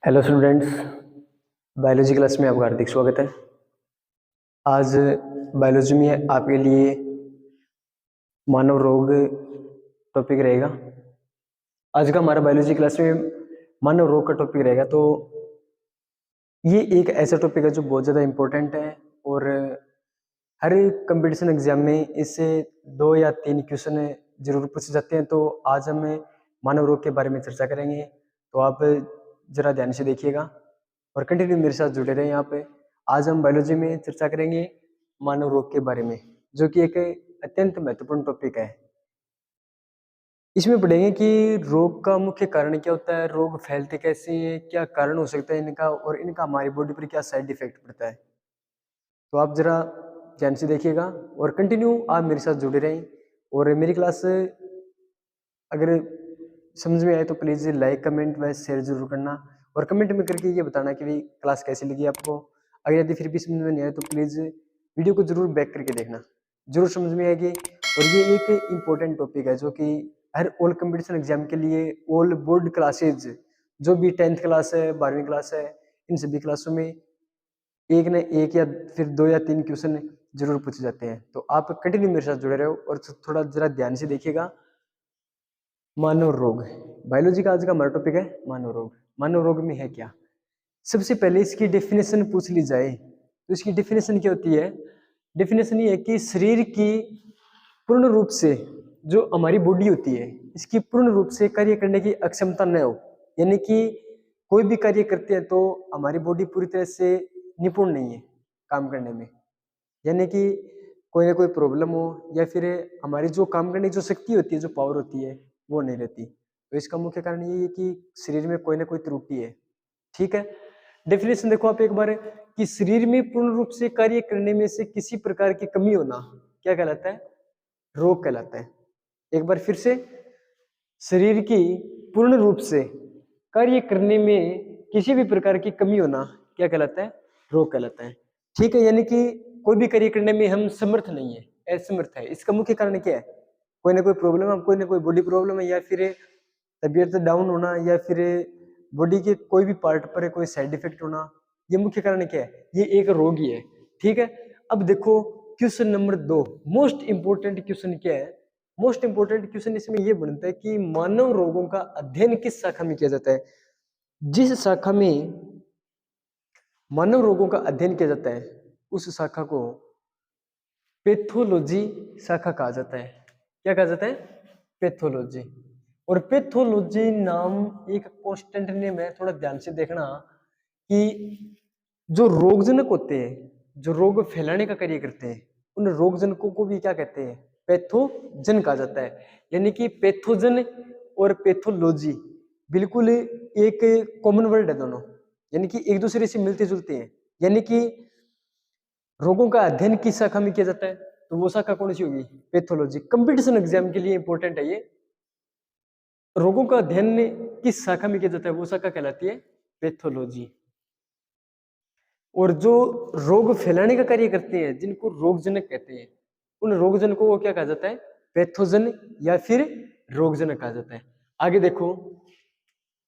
Hello students, biology class में आपका हार्दिक स्वागत है। आज बायोलॉजी में आपके लिए मानव रोग टॉपिक रहेगा। आज का हमारा बायोलॉजी क्लास में मानव रोग का टॉपिक रहेगा। तो ये एक ऐसा टॉपिक है जो बहुत ज़्यादा इम्पोर्टेंट है और हर कंपटीशन एग्जाम में इससे 2 या 3 क्वेश्चन जरूर पूछे जाते हैं। तो आज हम मानव रोग के बारे में चर्चा करेंगे। तो आप जरा ध्यान से देखिएगा और कंटिन्यू मेरे साथ जुड़े रहें यहाँ पे। आज हम बायोलॉजी में चर्चा करेंगे मानव रोग के बारे में, जो कि एक अत्यंत महत्वपूर्ण टॉपिक है। इसमें पढ़ेंगे कि रोग का मुख्य कारण क्या होता है, रोग फैलते कैसे हैं, क्या कारण हो सकता है इनका और इनका हमारी बॉडी पर क्या साइड इफेक्ट पड़ता है। तो आप जरा ध्यान से देखिएगा और कंटिन्यू आप मेरे साथ जुड़े रहें। और मेरी क्लास अगर समझ में आए तो प्लीज़ लाइक कमेंट व शेयर जरूर करना और कमेंट में करके ये बताना कि भाई क्लास कैसी लगी आपको। अगर यदि फिर भी समझ में नहीं आए तो प्लीज़ वीडियो को जरूर बैक करके देखना, जरूर समझ में आएगी। और ये एक इम्पोर्टेंट टॉपिक है जो कि हर ऑल कंपटीशन एग्जाम के लिए ऑल बोर्ड क्लासेज जो भी 10th क्लास है, 12वीं क्लास है, इन सभी क्लासों में एक न एक या फिर 2 या 3 क्वेश्चन जरूर पूछे जाते हैं। तो आप कंटिन्यू मेरे साथ जुड़े रहो और थोड़ा जरा ध्यान से देखिएगा। मानव रोग बायोलॉजी का आज का हमारा टॉपिक है मानव रोग। मानव रोग में है क्या, सबसे पहले इसकी डेफिनेशन पूछ ली जाए तो इसकी डेफिनेशन क्या होती है। डेफिनेशन ये है कि शरीर की पूर्ण रूप से जो हमारी बॉडी होती है इसकी पूर्ण रूप से कार्य करने की अक्षमता न हो, यानी कि कोई भी कार्य करते हैं तो हमारी बॉडी पूरी तरह से निपुण नहीं है काम करने में, यानी कि कोई ना कोई प्रॉब्लम हो या फिर हमारी जो काम करने की जो शक्ति होती है, जो पावर होती है वो नहीं रहती। तो इसका मुख्य कारण ये है कि शरीर में कोई ना कोई त्रुटि है। ठीक है, डेफिनेशन देखो आप एक बार कि शरीर में पूर्ण रूप से कार्य करने में से किसी प्रकार की कमी होना क्या कहलाता है, रोग कहलाता है। एक बार फिर से, शरीर की पूर्ण रूप से कार्य करने में किसी भी प्रकार की कमी होना क्या कहलाता है, रोग कहलाता है। ठीक है, यानी कि कोई भी कार्य करने में हम समर्थ नहीं है, असमर्थ है। इसका मुख्य कारण क्या है, कोई ना कोई प्रॉब्लम है, कोई ना कोई बॉडी प्रॉब्लम है, या फिर तबीयत डाउन होना, या फिर बॉडी के कोई भी पार्ट पर कोई साइड इफेक्ट होना। ये मुख्य कारण क्या है, ये एक रोग ही है। ठीक है, अब देखो question number 2, most important question क्या है। मोस्ट इंपोर्टेंट क्वेश्चन इसमें यह बनता है कि मानव रोगों का अध्ययन किस शाखा में किया जाता है। जिस शाखा में मानव रोगों का अध्ययन किया जाता है उस शाखा को पैथोलॉजी शाखा कहा जाता है। क्या कहा जाता है, पैथोलॉजी। और पैथोलॉजी नाम एक कांस्टेंट नेम है, थोड़ा ध्यान से देखना कि जो रोगजनक होते हैं, जो रोग फैलाने का कार्य करते हैं, उन रोगजनकों को भी क्या कहते हैं, पैथोजन कहा जाता है। यानी कि पैथोजन और पैथोलॉजी बिल्कुल एक कॉमन वर्ड है दोनों, यानी कि एक दूसरे से मिलते जुलते हैं। यानी कि रोगों का अध्ययन किस शाखा में किया जाता है, तो वो शाखा कौन सी होगी, पैथोलॉजी। कंपटीशन एग्जाम के लिए इंपॉर्टेंट है ये। रोगों का अध्ययन किस शाखा में किया जाता है, वो शाखा कहलाती है पैथोलॉजी। और जो रोग फैलाने का कार्य करते हैं जिनको रोगजनक कहते हैं, उन रोगजनकों को क्या कहा जाता है, पैथोजन या फिर रोगजनक कहा जाता है। आगे देखो,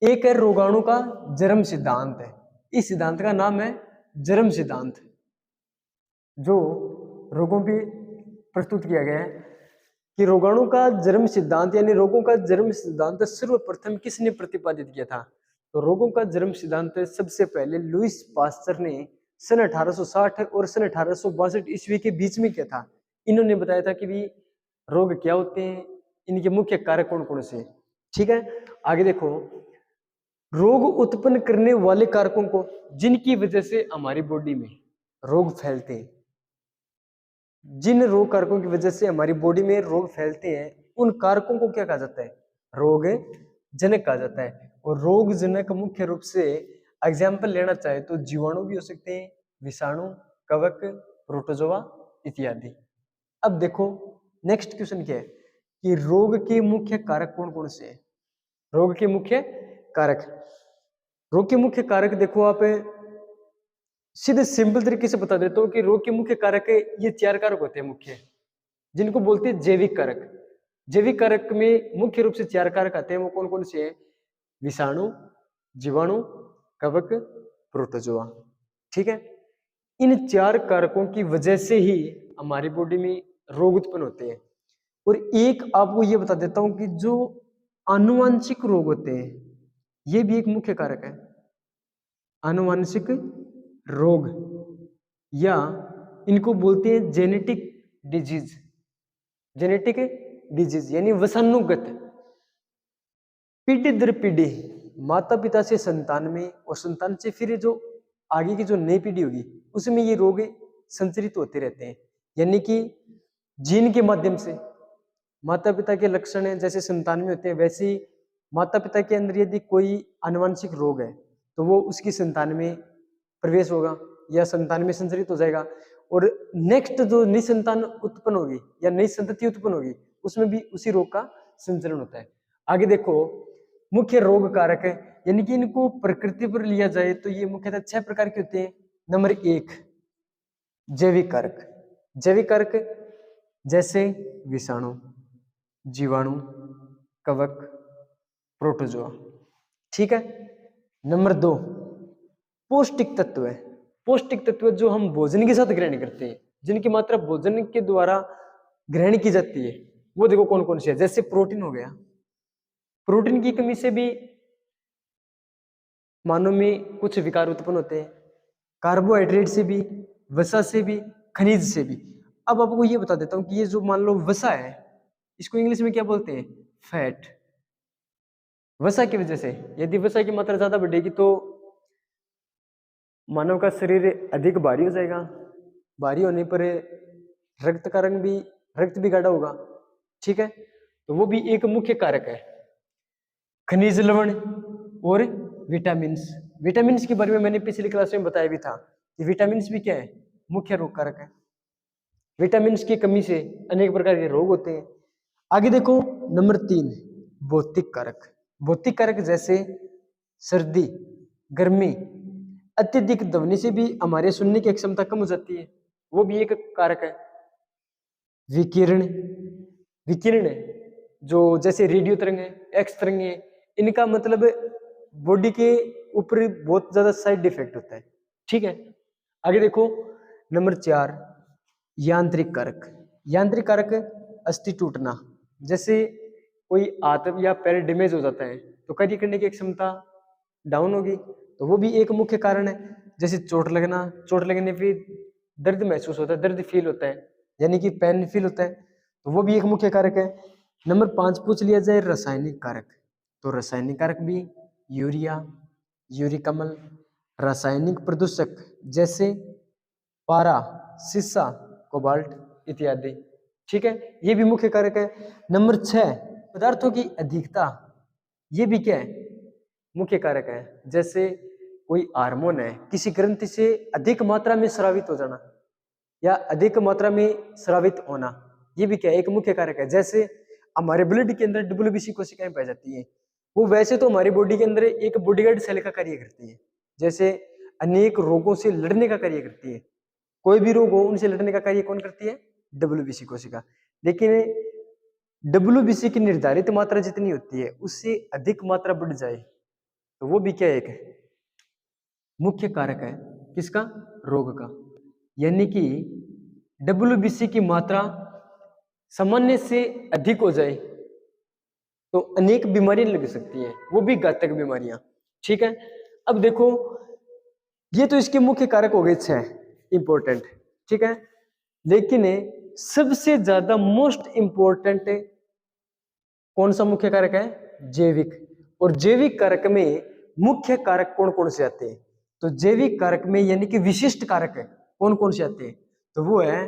एक है रोगाणु का जन्म सिद्धांत है। इस सिद्धांत का नाम है जन्म सिद्धांत, जो रोगों पे प्रस्तुत किया गया है कि रोगाणु का जन्म सिद्धांत यानी रोगों का जन्म सिद्धांत सर्वप्रथम किसने प्रतिपादित किया था। तो रोगों का जन्म सिद्धांत सबसे पहले लुईस पास्चर ने सन 1860 और सन 1862 ईस्वी के बीच में किया था। इन्होंने बताया था कि भी रोग क्या होते हैं, इनके मुख्य कारक कौन कौन से। ठीक है, आगे देखो, रोग उत्पन्न करने वाले कारकों को, जिनकी वजह से हमारी बॉडी में रोग फैलते हैं, जिन रोग कारकों की वजह से हमारी बॉडी में रोग फैलते हैं, उन कारकों को क्या कहा जाता है, रोग जनक कहा जाता है। और रोग जनक मुख्य रूप से एग्जाम्पल लेना चाहे तो जीवाणु भी हो सकते हैं, विषाणु, कवक, प्रोटोजोआ इत्यादि। अब देखो नेक्स्ट क्वेश्चन क्या है कि रोग के मुख्य कारक कौन कौन से हैं। रोग के मुख्य कारक, रोग के मुख्य कारक देखो आप सीधे सिंपल तरीके से बता देता हूं कि रोग के मुख्य कारक ये 4 कारक होते हैं मुख्य, जिनको बोलते हैं जैविक कारक। जैविक कारक में मुख्य रूप से 4 कारक आते हैं, वो कौन कौन से हैं, विषाणु, जीवाणु, कवक, प्रोटोजोआ। ठीक है, इन 4 कारकों की वजह से ही हमारी बॉडी में रोग उत्पन्न होते हैं। और एक आपको ये बता देता हूं कि जो आनुवांशिक रोग होते हैं, ये भी एक मुख्य कारक है। आनुवांशिक रोग या इनको बोलते हैं जेनेटिक डिजीज। जेनेटिक डिजीज यानी वसानुगत, पीढ़ी दर पीढ़ी माता पिता से संतान में और संतान से फिर जो आगे की जो नई पीढ़ी होगी उसमें ये रोग संचरित होते रहते हैं। यानी कि जीन के माध्यम से माता पिता के लक्षण है जैसे संतान में होते हैं, वैसे ही माता पिता के अंदर यदि कोई आनुवंशिक रोग है तो वो उसकी संतान में प्रवेश होगा या संतान में संचरित हो जाएगा, और नेक्स्ट जो नई संतान उत्पन्न होगी या नई संतति उत्पन्न होगी उसमें भी उसी रोग का संचरण होता है। आगे देखो, मुख्य रोग कारक है, यानी कि इनको प्रकृति पर लिया जाए तो ये मुख्यतः 6 प्रकार के होते हैं। नंबर 1 जैविक कारक। जैविक कारक जैसे विषाणु, जीवाणु, कवक, प्रोटोजोआ। ठीक है। नंबर 2 पौष्टिक तत्व है। पौष्टिक तत्व जो हम भोजन के साथ ग्रहण करते हैं, जिनकी मात्रा भोजन के द्वारा ग्रहण की जाती है, वो देखो कौन कौन से है। जैसे प्रोटीन हो गया, प्रोटीन की कमी से भी मानव में कुछ विकार उत्पन्न होते हैं, कार्बोहाइड्रेट से भी, वसा से भी, खनिज से भी। अब आपको ये बता देता हूं कि ये जो मान लो वसा है, इसको इंग्लिश में क्या बोलते हैं? फैट। वसा की वजह से यदि वसा की मात्रा ज्यादा बढ़ेगी तो मानव का शरीर अधिक भारी हो जाएगा। भारी होने पर रक्त का रंग भी, रक्त भी गाढ़ा होगा। ठीक है, तो वो भी एक मुख्य कारक है। खनिज लवण और विटामिन्स। विटामिन्स के बारे में मैंने पिछली क्लास में बताया भी था कि विटामिन्स भी क्या है? मुख्य रोग कारक है। विटामिन्स की कमी से अनेक प्रकार के रोग होते हैं। आगे देखो, नंबर 3 भौतिक कारक। भौतिक कारक जैसे सर्दी, गर्मी, अत्यधिक ध्वनि से भी हमारे सुनने की क्षमता कम हो जाती है, वो भी एक कारक है। विकिरण, विकिरण जो जैसे रेडियो तरंग है, एक्स तरंग है, इनका मतलब बॉडी के ऊपर बहुत ज्यादा साइड इफेक्ट होता है। ठीक है। आगे देखो, नंबर 4 यांत्रिक कारक। यांत्रिक कारक अस्थि टूटना, जैसे कोई हाथ या पैर डैमेज हो जाता है तो कार्य करने की क्षमता डाउन होगी, तो वो भी एक मुख्य कारण है। जैसे चोट लगना, चोट लगने पे दर्द महसूस होता है, दर्द फील होता है, यानी कि पेन फील होता है, तो वो भी एक मुख्य कारक है। नंबर 5 पूछ लिया जाए रासायनिक कारक, तो रासायनिक कारक भी यूरिया, यूरिक अम्ल, रासायनिक प्रदूषक जैसे पारा, सीसा, कोबाल्ट इत्यादि। ठीक है, ये भी मुख्य कारक है। नंबर 6 पदार्थों की अधिकता, ये भी क्या है? मुख्य कारक है। जैसे कोई हार्मोन है, किसी ग्रंथि से अधिक मात्रा में स्रावित हो जाना या अधिक मात्रा में स्रावित होना, ये भी क्या है? एक मुख्य कारक है। जैसे हमारे ब्लड के अंदर WBC कोशिकाएं पाई जाती हैं, वो वैसे तो हमारी बॉडी के अंदर एक बॉडीगार्ड सेल का कार्य करती है, जैसे अनेक रोगों से लड़ने का कार्य करती है। कोई भी रोग हो उनसे लड़ने का कार्य कौन करती है? WBC कोशिका। लेकिन WBC की निर्धारित मात्रा जितनी होती है उससे अधिक मात्रा बढ़ जाए तो वो भी क्या एक मुख्य कारक है। किसका? रोग का। यानी कि WBC की मात्रा सामान्य से अधिक हो जाए तो अनेक बीमारियां लग सकती हैं, वो भी घातक बीमारियां। ठीक है। अब देखो, ये तो इसके मुख्य कारक हो गए 6 इंपॉर्टेंट। ठीक है, लेकिन सबसे ज्यादा मोस्ट इंपॉर्टेंट कौन सा मुख्य कारक है? जैविक। और जैविक कारक में मुख्य कारक कौन कौन से आते हैं? तो जैविक कारक में यानी कि विशिष्ट कारक है कौन कौन से आते हैं? तो वो है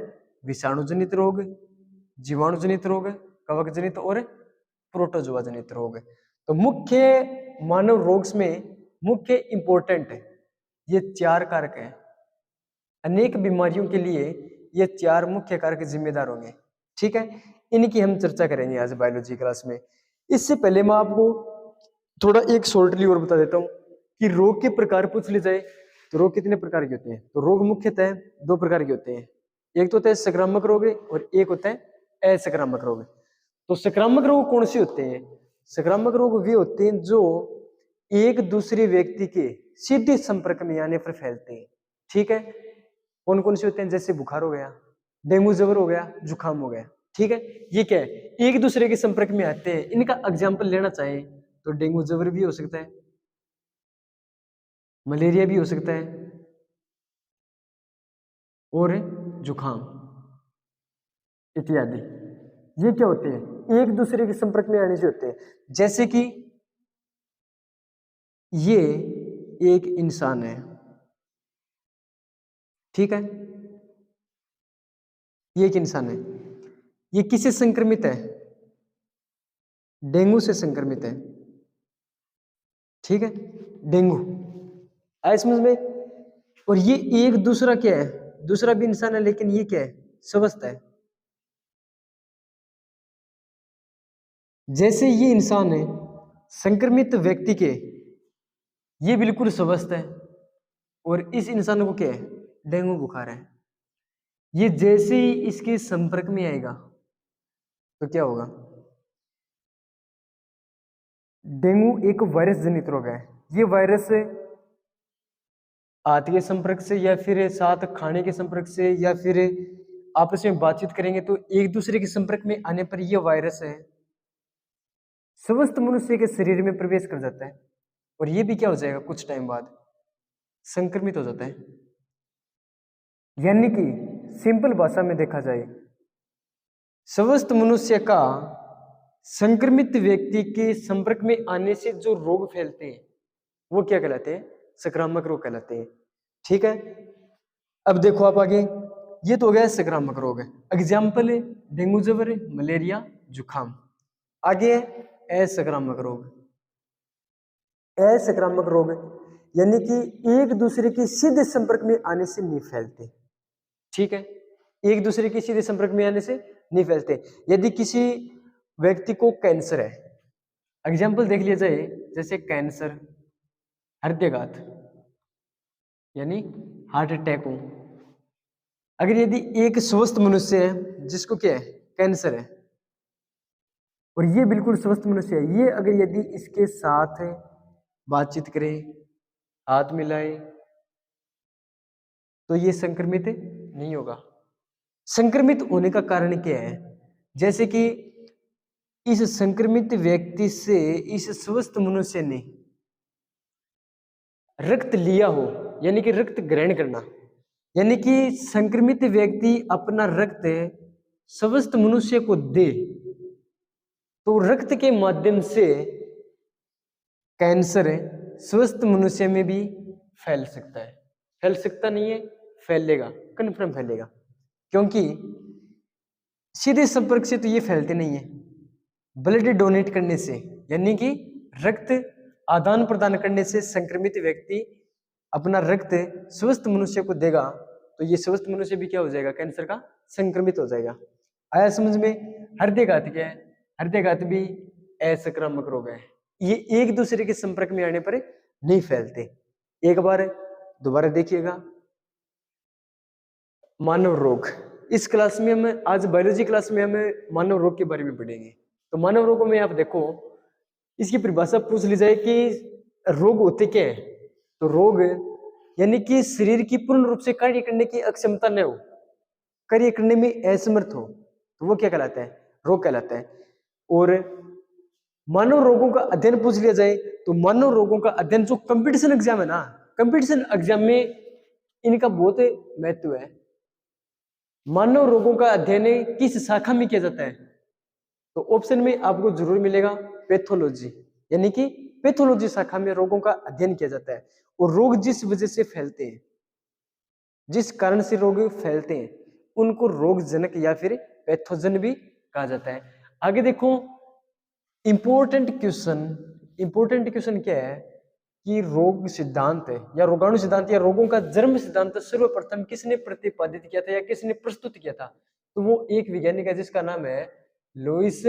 विषाणु जनित रोग, जीवाणु जनित रोग, कवक जनित और प्रोटोजोआ जनित रोग। तो मुख्य मानव रोग में मुख्य इंपॉर्टेंट ये 4 कारक हैं। अनेक बीमारियों के लिए ये 4 मुख्य कारक जिम्मेदार होंगे। ठीक है, इनकी हम चर्चा करेंगे आज बायोलॉजी क्लास में। इससे पहले मैं आपको थोड़ा एक शॉर्टली और बता देता हूँ कि रोग के प्रकार पूछ ले जाए तो रोग कितने प्रकार के होते हैं? तो रोग मुख्यतः 2 प्रकार के होते हैं। एक तो होता है संक्रामक रोग और एक होता है असंक्रामक रोग। तो संक्रामक रोग कौन से होते हैं? संक्रामक रोग वे होते हैं जो एक दूसरे व्यक्ति के सीधे संपर्क में आने पर फैलते हैं। ठीक है, कौन कौन से होते हैं? जैसे बुखार हो गया, डेंगू ज्वर हो गया, जुकाम हो गया। ठीक है, ये क्या है? एक दूसरे के संपर्क में आते हैं। इनका एग्जाम्पल लेना चाहे तो डेंगू ज्वर भी हो सकता है, मलेरिया भी हो सकता है, और जुकाम इत्यादि। ये क्या होते हैं? एक दूसरे के संपर्क में आने से होते हैं। जैसे कि ये एक इंसान है, ठीक है, ये एक इंसान है, ये किससे संक्रमित है? डेंगू से संक्रमित है। ठीक है, डेंगू आया समझ में? और ये एक दूसरा क्या है? दूसरा भी इंसान है, लेकिन ये क्या है? स्वस्थ है। जैसे ये इंसान है, संक्रमित व्यक्ति के ये बिल्कुल स्वस्थ है, और इस इंसान को क्या है? डेंगू बुखार है। ये जैसे ही इसके संपर्क में आएगा तो क्या होगा? डेंगू एक वायरस जनित रोग है। ये वायरस हाथ के संपर्क से, या फिर साथ खाने के संपर्क से, या फिर आपस में बातचीत करेंगे तो एक दूसरे के संपर्क में आने पर यह वायरस है स्वस्थ मनुष्य के शरीर में प्रवेश कर जाता है, और ये भी क्या हो जाएगा? कुछ टाइम बाद संक्रमित हो जाता है। यानी कि सिंपल भाषा में देखा जाए, स्वस्थ मनुष्य का संक्रमित व्यक्ति के संपर्क में आने से जो रोग फैलते हैं वो क्या कहलाते हैं? संक्रामक रोग कहलाते हैं। ठीक है, अब देखो आप आगे, ये तो हो गया संक्रामक रोग है। एग्जाम्पल है डेंगू ज्वर, मलेरिया, जुकाम। आगे है असंक्रामक रोग। असंक्रामक रोग यानी कि एक दूसरे के सीधे संपर्क में आने से नहीं फैलते। ठीक है, एक दूसरे के सीधे संपर्क में आने से नहीं फैलते। यदि किसी व्यक्ति को कैंसर है, एग्जाम्पल देख लिया जाए, जैसे कैंसर, हृदयघात यानी हार्ट अटैक हो, अगर यदि एक स्वस्थ मनुष्य है जिसको क्या है? कैंसर है, और ये बिल्कुल स्वस्थ मनुष्य है, ये अगर यदि इसके साथ बातचीत करे, हाथ मिलाए, तो ये संक्रमित नहीं होगा। संक्रमित होने का कारण क्या है? जैसे कि इस संक्रमित व्यक्ति से इस स्वस्थ मनुष्य ने रक्त लिया हो, यानी कि रक्त ग्रहण करना, यानी कि संक्रमित व्यक्ति अपना रक्त स्वस्थ मनुष्य को दे, तो रक्त के माध्यम से कैंसर स्वस्थ मनुष्य में भी फैल सकता है। फैल सकता नहीं है, फैलेगा, कन्फर्म फैलेगा, क्योंकि सीधे संपर्क से तो ये फैलते नहीं है, ब्लड डोनेट करने से, यानी कि रक्त आदान प्रदान करने से संक्रमित व्यक्ति अपना रक्त स्वस्थ मनुष्य को देगा, तो ये स्वस्थ मनुष्य भी क्या हो जाएगा? कैंसर का संक्रमित हो जाएगा। आया समझ में? हृदयघात क्या है? हृदयघात भी असंक्रामक रोग है। ये एक दूसरे के संपर्क में आने पर नहीं फैलते। एक बार दोबारा देखिएगा, मानव रोग। इस क्लास में हम आज बायोलॉजी क्लास में हमें मानव रोग के बारे में पढ़ेंगे। तो मानव रोगों में आप देखो, इसकी परिभाषा पूछ ली जाए कि रोग होते क्या है, तो रोग यानी कि शरीर की पूर्ण रूप से कार्य करने की अक्षमता न हो, कार्य करने में असमर्थ हो, तो वो क्या कहलाता है? रोग कहलाता है। और मानव रोगों का अध्ययन पूछ लिया जाए तो मानव रोगों का अध्ययन जो कंपटीशन एग्जाम है ना, कंपटीशन एग्जाम में इनका बहुत महत्व है। मानव रोगों का अध्ययन किस शाखा में किया जाता है? तो ऑप्शन में आपको जरूर मिलेगा पैथोलॉजी, यानी कि पैथोलॉजी शाखा में रोगों का अध्ययन किया जाता है। और रोग जिस वजह से फैलते हैं, जिस कारण से रोग फैलते हैं, उनको रोगजनक या फिर पैथोजन भी कहा जाता है। आगे देखो, इंपॉर्टेंट क्वेश्चन क्या है कि रोग सिद्धांत है या रोगाणु सिद्धांत या रोगों का जन्म सिद्धांत सर्वप्रथम किसने प्रतिपादित किया था या किसने प्रस्तुत किया था? तो वो एक वैज्ञानिक है जिसका नाम है लुईस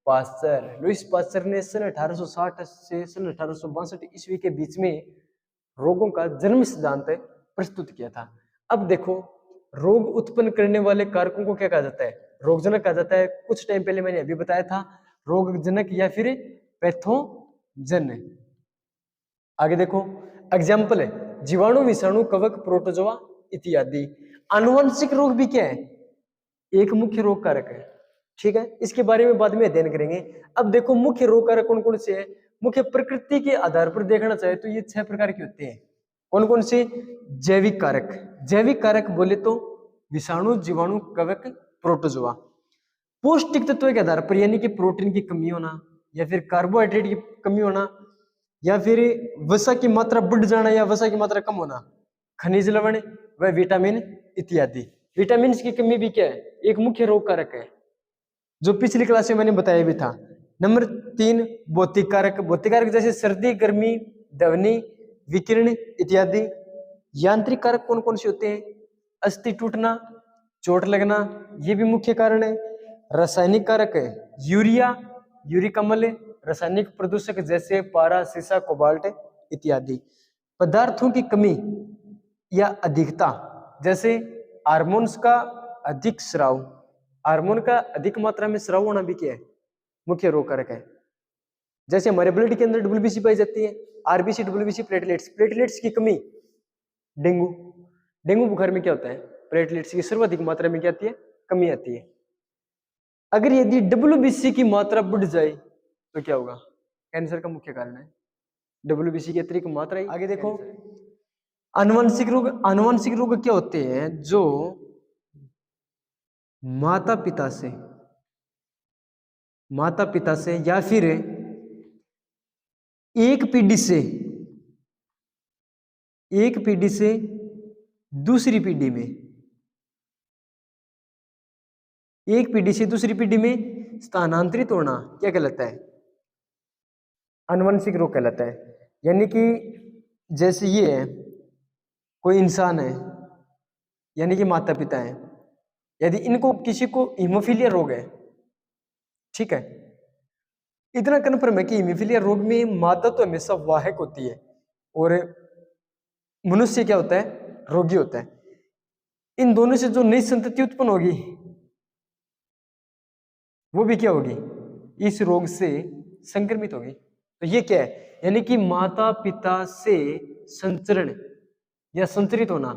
पास्चर। लुईस पास्चर ने सन 1860 से सन 1862 ईस्वी के बीच में रोगों का जन्म सिद्धांत प्रस्तुत किया था। अब देखो, रोग उत्पन्न करने वाले कारकों को क्या कहा जाता है? रोगजनक कहा जाता है। कुछ टाइम पहले मैंने अभी बताया था, रोगजनक या फिर पैथोजन। आगे देखो, एग्जाम्पल है जीवाणु, विषाणु, कवक, प्रोटोजोआ इत्यादि। आनुवंशिक रोग भी क्या है, एक मुख्य रोग कारक है। ठीक है, इसके बारे में बाद में अध्ययन करेंगे। अब देखो मुख्य रोग कारक कौन कौन से हैं। मुख्य प्रकृति के आधार पर देखना चाहे तो ये 6 प्रकार के होते हैं। कौन कौन से? जैविक कारक। जैविक कारक बोले तो विषाणु, जीवाणु, कवक, प्रोटोजोआ। पौष्टिक तत्व के आधार पर यानी कि प्रोटीन की कमी होना, या फिर कार्बोहाइड्रेट की कमी होना, या फिर वसा की मात्रा बढ़ जाना या वसा की मात्रा कम होना, खनिज लवण व विटामिन इत्यादि। विटामिन की कमी भी क्या है, एक मुख्य रोग कारक है, जो पिछली क्लास में मैंने बताया भी था। नंबर 3 भौतिक कारक। भौतिक कारक जैसे सर्दी, गर्मी, ध्वनि, विकिरण इत्यादि। यांत्रिक कारक कौन कौन से होते हैं? अस्थि टूटना, चोट लगना, ये भी मुख्य कारण है। रासायनिक कारक है यूरिया, यूरिक अम्ल, रासायनिक प्रदूषक जैसे पारा, सीसा, कोबाल्ट इत्यादि। पदार्थों की कमी या अधिकता जैसे हार्मोन्स का अधिक स्राव, हार्मोन का अधिक मात्रा में स्राव होना भी क्या है, मुख्य रोग कारक है। जैसे हमारे ब्लड के अंदर डब्ल्यूबीसी पाई जाती है, आरबीसी, डब्ल्यूबीसी, प्लेटलेट्स। प्लेटलेट्स की कमी, डेंगू। डेंगू बुखार में क्या होता है, प्लेटलेट्स की सर्वाधिक मात्रा में क्या आती है, कमी आती है। अगर यदि डब्ल्यूबीसी की मात्रा बढ़ जाए तो क्या होगा, कैंसर का मुख्य कारण है डब्ल्यूबीसी की अतिरिक्त मात्रा ही। आगे देखो, आनुवंशिक रोग। आनुवंशिक रोग क्या होते हैं, जो माता पिता से या फिर एक पीढ़ी से दूसरी पीढ़ी में, एक पीढ़ी से दूसरी पीढ़ी में स्थानांतरित होना क्या कहलाता है, आनुवंशिक रोग कहलाता है। यानी कि जैसे ये है, कोई इंसान है यानी कि माता पिता है, यदि इनको किसी को हीमोफीलिया रोग है, ठीक है, इतना कन्फर्म है कि हीमोफीलिया रोग में माता तो हमेशा वाहक होती है और मनुष्य क्या होता है, रोगी होता है। इन दोनों से जो नई संतति उत्पन्न होगी वो भी क्या होगी, इस रोग से संक्रमित होगी। तो ये क्या है, यानी कि माता पिता से संचरण या संचरित होना,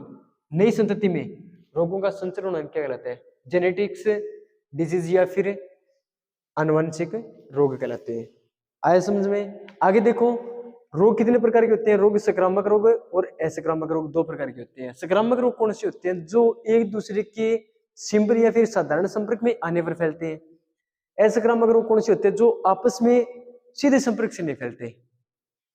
नई संतति में रोगों का संचरण होना क्या कहलाता है, जेनेटिक्स डिजीज या फिर आनुवंशिक रोग कहलाते हैं। आया समझ में? आगे देखो, रोग कितने प्रकार के होते हैं। रोग संक्रामक रोग और असंक्रामक रोग 2 प्रकार के होते हैं। संक्रामक रोग कौन से होते हैं, जो एक दूसरे के सिंपल या फिर साधारण संपर्क में आने पर फैलते हैं। असंक्रामक रोग कौन से होते हैं, जो आपस में सीधे संपर्क से नहीं फैलते।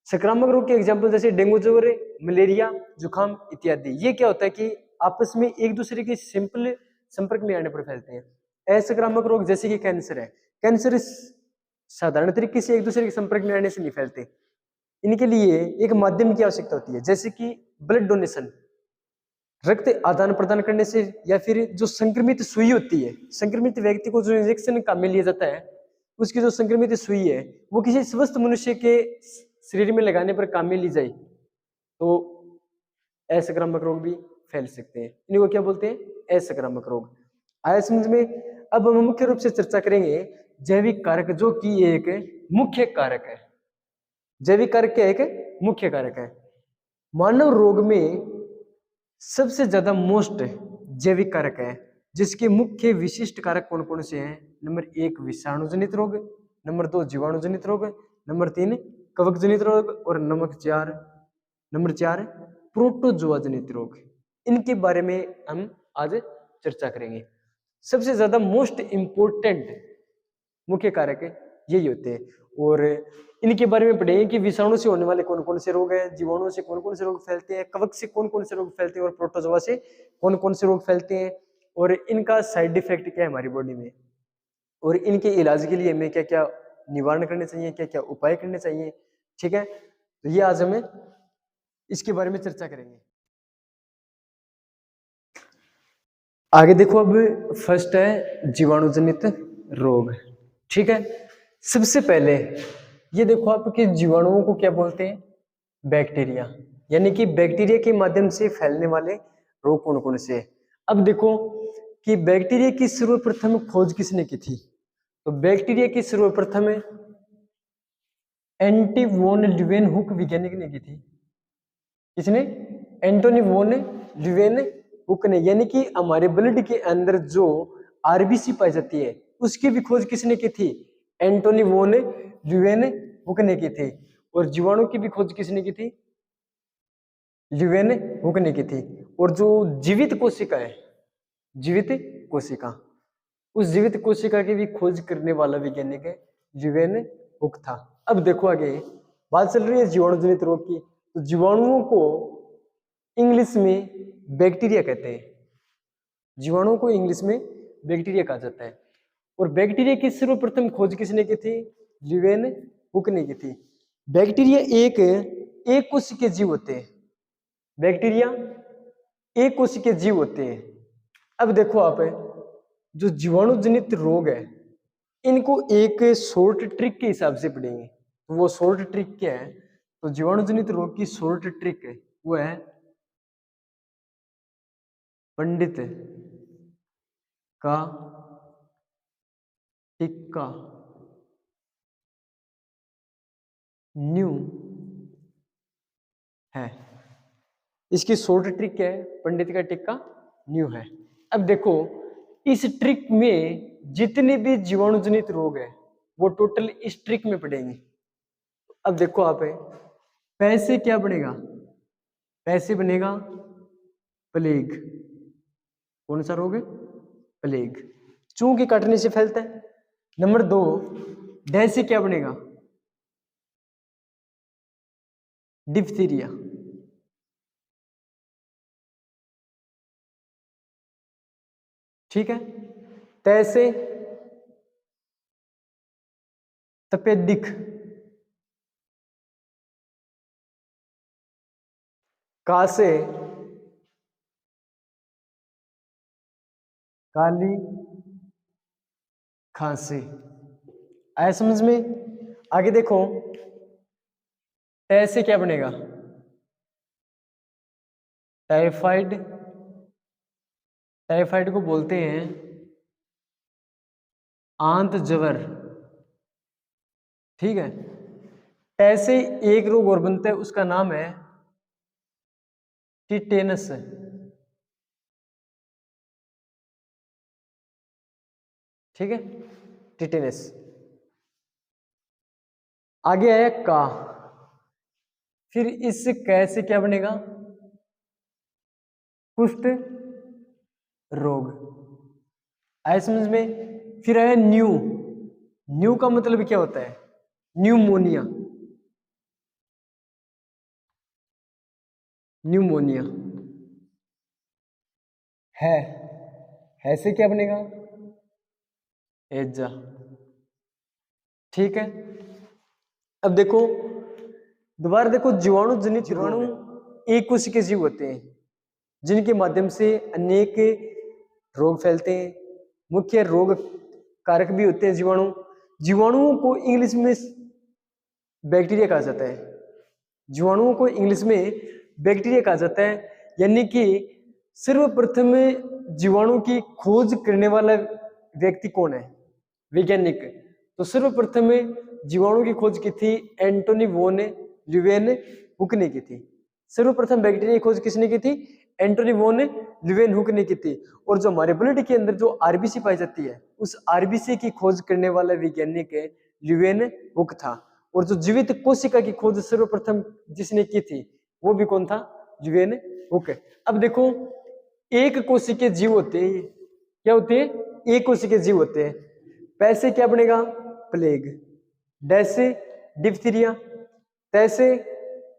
संक्रामक रोग के एग्जाम्पल जैसे डेंगू, ज्वर, मलेरिया, जुकाम इत्यादि। ये क्या होता है कि आपस में एक दूसरे के सिंपल संपर्क में आने पर फैलते हैं। असंक्रामक रोग जैसे कि कैंसर है, कैंसर साधारण तरीके से एक दूसरे के संपर्क में आने से नहीं फैलते। इनके लिए एक माध्यम की आवश्यकता होती है, जैसे कि ब्लड डोनेशन, रक्त आदान प्रदान करने से, या फिर जो संक्रमित सुई होती है, संक्रमित व्यक्ति को जो इंजेक्शन काम में लिया जाता है, उसकी जो संक्रमित सुई है वो किसी स्वस्थ मनुष्य के शरीर में लगाने पर काम में ली जाए तो असंक्रामक रोग भी फैल सकते हैं। इनको क्या बोलते हैं, असंक्रामक रोग। आया समझ में? अब हम मुख्य रूप से चर्चा करेंगे जैविक कारक, जो कि एक मुख्य कारक है। जैविक कारक क्या है, एक मुख्य कारक है। मानव रोग में सबसे ज्यादा मोस्ट जैविक कारक है, जिसके मुख्य विशिष्ट कारक कौन कौन से हैं। नंबर 1 विषाणु जनित रोग, नंबर 2 जीवाणु जनित रोग, नंबर 3 कवक जनित रोग और नंबर 4 प्रोटोजोआ जनित रोग। इनके बारे में हम आज चर्चा करेंगे। सबसे ज्यादा मोस्ट इंपोर्टेंट मुख्य कारक यही होते हैं और इनके बारे में पढ़ेंगे कि विषाणु से होने वाले कौन कौन से रोग हैं, जीवाणु से कौन कौन से रोग फैलते हैं, कवक से कौन कौन से रोग फैलते हैं और प्रोटोजोआ से कौन कौन से रोग फैलते हैं, और इनका साइड इफेक्ट क्या है हमारी बॉडी में, और इनके इलाज के लिए हमें क्या क्या निवारण करने चाहिए, क्या क्या उपाय करने चाहिए। ठीक है, तो ये आज हमें इसके बारे में चर्चा करेंगे। आगे देखो, अब फर्स्ट है जीवाणु जनित रोग। ठीक है, सबसे पहले ये देखो आपके जीवाणुओं को क्या बोलते हैं, बैक्टीरिया, यानी कि बैक्टीरिया के माध्यम से फैलने वाले रोग कौन कौन से हैं। अब देखो कि बैक्टीरिया की सर्वप्रथम खोज किसने की थी, तो बैक्टीरिया की सर्वप्रथम एंटी वोन ल्यूवेनहुक वैज्ञानिक ने की थी। किसने? एंटोनी वोन ल्यूवेनहुक ने, यानी कि हमारे ब्लड के अंदर जो आरबीसी पाई जाती है उसकी भी खोज किसने की थी? एंटोनी वोन ल्यूवेनहुक ने की थी। और जीवाणु की भी खोज किसने की थी? ल्यूवेनहुक ने की थी। और जो जीवित कोशिका है, जीवित कोशिका, उस जीवित कोशिका की भी खोज करने वाला वैज्ञानिक है ल्यूवेनहुक था। अब देखो आगे बात चल रही है जीवाणु जनित रोग की, तो जीवाणुओं को इंग्लिश में बैक्टीरिया कहते हैं। जीवाणुओं को इंग्लिश में बैक्टीरिया कहा जाता है। और बैक्टीरिया की सर्वप्रथम खोज किसने की थी? ल्यूवेनहुक ने की थी। बैक्टीरिया एक कोशिकीय जीव होते हैं। बैक्टीरिया एक कोशिकीय जीव होते हैं। अब देखो आप, जो जीवाणु जनित रोग है इनको एक शॉर्ट ट्रिक के हिसाब से पढ़ेंगे। तो वो शॉर्ट ट्रिक क्या है? तो जीवाणु जनित रोग की शॉर्ट ट्रिक है वो है पंडित का टिक्का न्यू है। इसकी शॉर्ट ट्रिक क्या है? पंडित का टिक्का न्यू है। अब देखो इस ट्रिक में जितने भी जीवाणु जनित रोग है वो टोटल इस ट्रिक में पड़ेंगे। अब देखो आप, पैसे क्या बनेगा? पैसे बनेगा प्लेग। कौन सा रोग है? प्लेग। चूं के काटने से फैलता है। नंबर 2, डै से क्या बनेगा? डिप्थीरिया। ठीक है। तै से तपेदिक। का से काली खांसी। आया समझ में? आगे देखो टै से क्या बनेगा? टाइफाइड। टाइफाइड को बोलते हैं आंत जवर। ठीक है। टै से एक रोग और बनता है, उसका नाम है टिटेनस। ठीक है, टिटेनस। आगे आया का। फिर इस कै से क्या बनेगा? कुष्ठ रोग। आया समझ में? फिर आया न्यू। न्यू का मतलब क्या होता है? न्यूमोनिया। न्यूमोनिया है से क्या बनेगा? एजा। ठीक है। अब देखो दोबारा देखो, जीवाणु जनित जीवाणु एक कोशिकीय जीव होते हैं जिनके माध्यम से अनेक रोग फैलते हैं। मुख्य रोग कारक भी होते हैं जीवाणु। जीवाणुओं को इंग्लिश में बैक्टीरिया कहा जाता है। जीवाणुओं को इंग्लिश में बैक्टीरिया कहा जाता है। यानी कि सर्वप्रथम जीवाणु की खोज करने वाला व्यक्ति कौन है? वैज्ञानिक। तो सर्वप्रथम जीवाणु की खोज की थी एंटोनी वोन ल्यूवेनहुक ने की थी। सर्वप्रथम बैक्टीरिया की खोज किसने की थी? एंटोनी वोन ल्यूवेनहुक ने की थी। और जो हमारे ब्लड के अंदर जो आरबीसी पाई जाती है उस आरबीसी की खोज करने वाला वैज्ञानिक ल्यूवेनहुक था। और जो जीवित कोशिका की खोज सर्वप्रथम जिसने की थी वो भी कौन था? ल्यूवेनहुक। अब देखो एक कोशिकीय जीव होते हैं। क्या होते हैं? एक कोशिकीय जीव होते हैं। पैसे क्या बनेगा? प्लेग। डै से डिप्थीरिया। तै से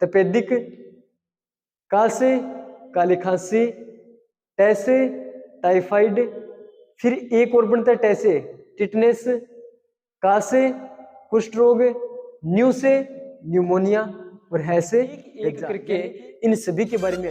तपेदिक। का से काली खांसी। टै से टाइफाइड। फिर एक और बनता है टै से टिटनेस। का से कुष्ठ रोग। न्यू से न्यूमोनिया। और है से एक करके इन सभी के बारे में